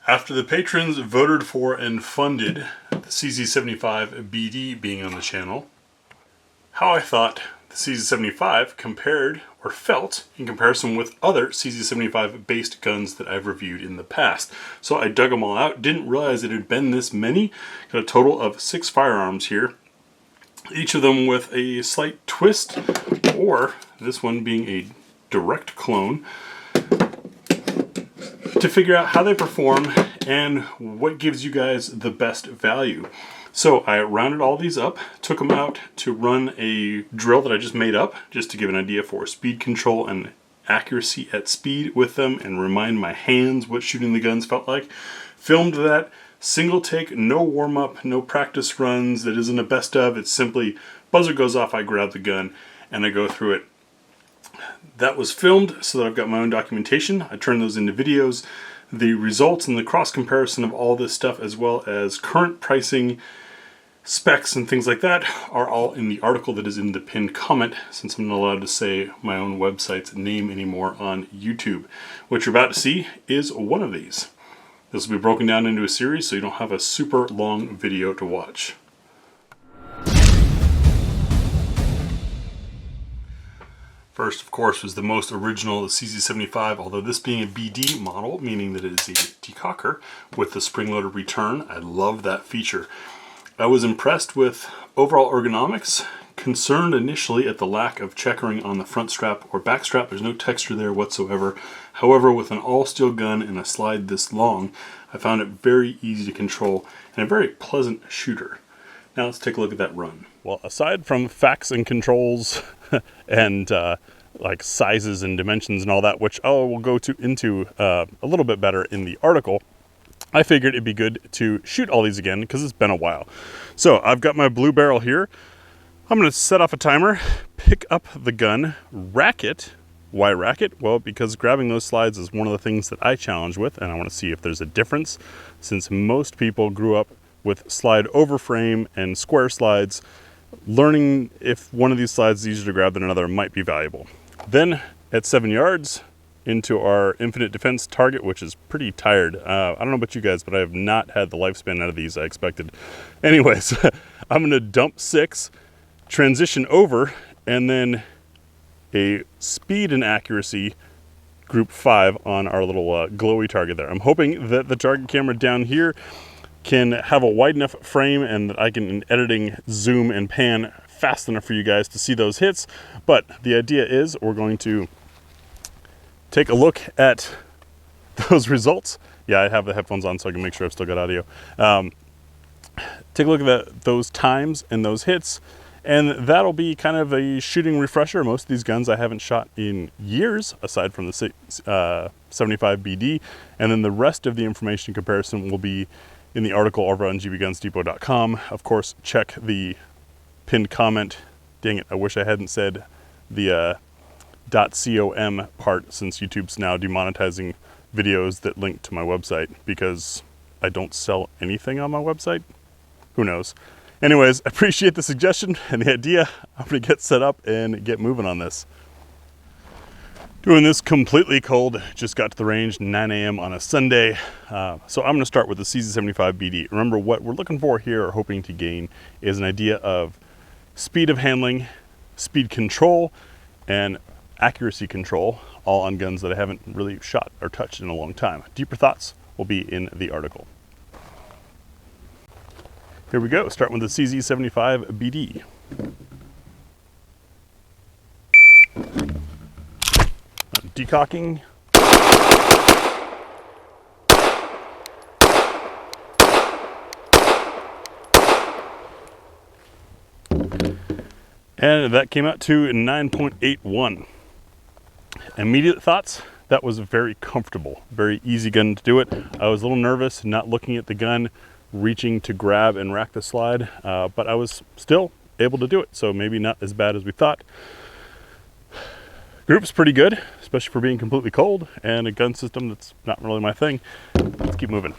After the patrons voted for and funded the CZ75 BD being on the channel, how I thought the CZ75 compared or felt in comparison with other CZ75 based guns that I've reviewed in the past. So I dug them all out, didn't realize it had been this many. Got a total of 6 firearms here, each of them with a slight twist, or this one being a direct clone, to figure out how they perform and what gives you guys the best value. So I rounded all these up, took them out to run a drill that I just made up, just to give an idea for speed control and accuracy at speed with them and remind my hands what shooting the guns felt like. Filmed that, single take, no warm-up, no practice runs, that isn't a best of, it's simply buzzer goes off, I grab the gun, and I go through it. That was filmed so that I've got my own documentation. I turned those into videos. The results and the cross comparison of all this stuff, as well as current pricing, specs, and things like that, are all in the article that is in the pinned comment, since I'm not allowed to say my own website's name anymore on YouTube. What you're about to see is one of these. This will be broken down into a series so you don't have a super long video to watch. First, of course, was the most original, the CZ75, although this being a BD model, meaning that it is a decocker with the spring-loaded return. I love that feature. I was impressed with overall ergonomics, concerned initially at the lack of checkering on the front strap or back strap. There's no texture there whatsoever. However, with an all-steel gun and a slide this long, I found it very easy to control and a very pleasant shooter. Now let's take a look at that run. Well, aside from facts and controls and like sizes and dimensions and all that, which I will go into a little bit better in the article, I figured it'd be good to shoot all these again because it's been a while. So I've got my blue barrel here. I'm going to set off a timer, pick up the gun, rack it. Why rack it? Well, because grabbing those slides is one of the things that I challenge with, and I want to see if there's a difference, since most people grew up with slide over frame and square slides. Learning if one of these slides is easier to grab than another might be valuable. Then at 7 yards into our infinite defense target, which is pretty tired. I don't know about you guys, but I have not had the lifespan out of these I expected. Anyways, I'm going to dump 6, transition over, and then a speed and accuracy group 5 on our little glowy target there. I'm hoping that the target camera down here can have a wide enough frame and that I can, in editing, zoom and pan fast enough for you guys to see those hits. But the idea is we're going to take a look at those results. Yeah, I have the headphones on so I can make sure I've still got audio. Take a look at those times and those hits, and that'll be kind of a shooting refresher. Most of these guns I haven't shot in years, aside from the 75 BD, and then the rest of the information comparison will be in the article over on gbgunsdepot.com. Of course, check the pinned comment. Dang it, I wish I hadn't said the .com part, since YouTube's now demonetizing videos that link to my website because I don't sell anything on my website. Who knows? Anyways, I appreciate the suggestion and the idea. I'm gonna get set up and get moving on this. Doing this completely cold, just got to the range, 9 a.m. on a Sunday. So I'm gonna start with the CZ75 BD. Remember, what we're looking for here or hoping to gain is an idea of speed of handling, speed control, and accuracy control, all on guns that I haven't really shot or touched in a long time. Deeper thoughts will be in the article. Here we go, starting with the CZ75 BD. Decocking. And that came out to 9.81. Immediate thoughts, that was very comfortable, very easy gun to do it. I was a little nervous not looking at the gun, reaching to grab and rack the slide, but I was still able to do it, so maybe not as bad as we thought. Group's pretty good, especially for being completely cold, and a gun system that's not really my thing. Let's keep moving.